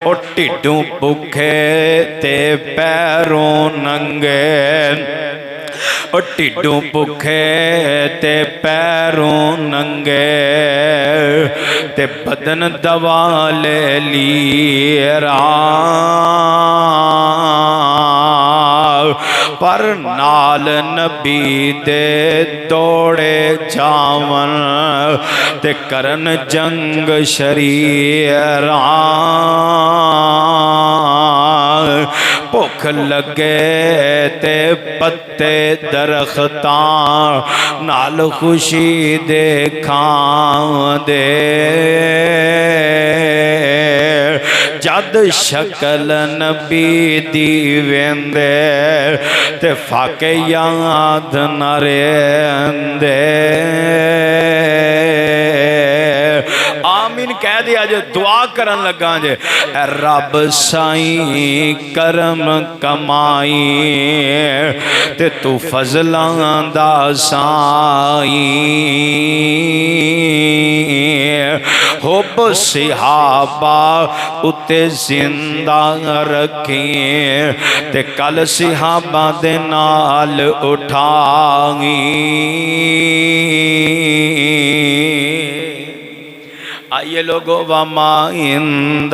ओ टिड्डू भुखे ते पैरों नंगे, ओ टिड्डू भुखे ते पैरों नंगे, ते बदन दवा ले लीरा पर नाल नबी दे दौड़े जावन ते करन जंग शरीरा। भुख लगे ते पत्ते दरख्तां नाल खुशी दे खांदे, जद शकल नबी दी वेंदे ते फाके याद न रेंदे। आमीन कह दिया जे, दुआ करन लगा जे, रब साईं करम कमाई ते तू फजलां दा साईं, हुब सिहाबा उते जिंदा रखी ते कल सिहाबा दे नाल उठाई। आइए लोगों, वमा इंद